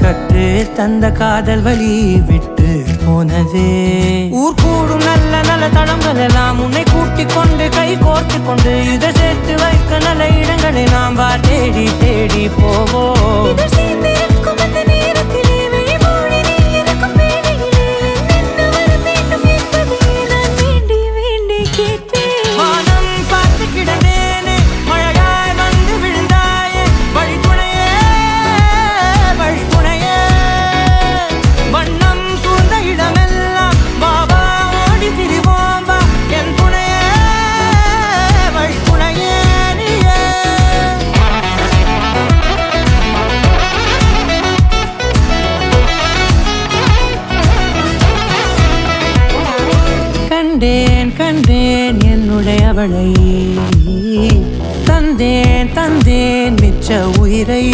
கற்று தந்த காதல் வழி விட்டு போனதே. ஊர் கூடும் நல்ல நல்ல தளங்கள் எல்லாம் உன்னை கூட்டிக் கொண்டு கை கோர்த்து கொண்டு இதை சேர்த்து வைக்க நல்ல இடங்களை நாம் தேடி தேடி போவோம். கண்டேன் கண்டேன் என்னுடையவளை, தந்தேன் தந்தேன் மிச்ச உயிரை.